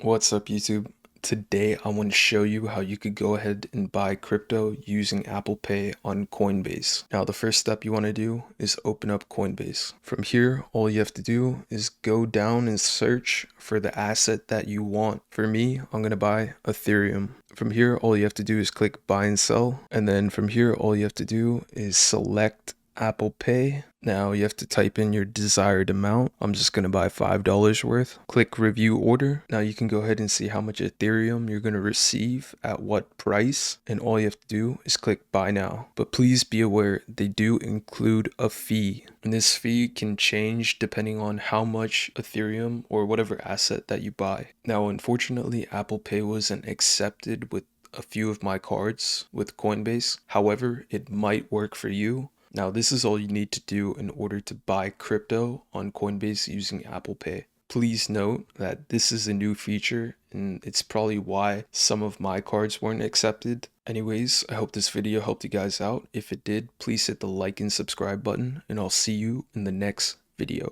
What's up, YouTube? Today I want to show you how you could go ahead and buy crypto using Apple Pay on Coinbase. Now the first step you want to do is open up Coinbase. From here, all you have to do is go down and search for the asset that you want. For me, I'm going to buy Ethereum. From here, all you have to do is click buy and sell. And then from here, all you have to do is select Apple Pay. Now you have to type in your desired amount. I'm just going to buy $5 worth. Click review order. Now you can go ahead and see how much Ethereum you're going to receive at what price. And all you have to do is click buy now. But please be aware they do include a fee. And this fee can change depending on how much Ethereum or whatever asset that you buy. Now, unfortunately, Apple Pay wasn't accepted with a few of my cards with Coinbase. However, it might work for you. Now, this is all you need to do in order to buy crypto on Coinbase using Apple Pay. Please note that this is a new feature and it's probably why some of my cards weren't accepted. Anyways, I hope this video helped you guys out. If it did, please hit the like and subscribe button and I'll see you in the next video.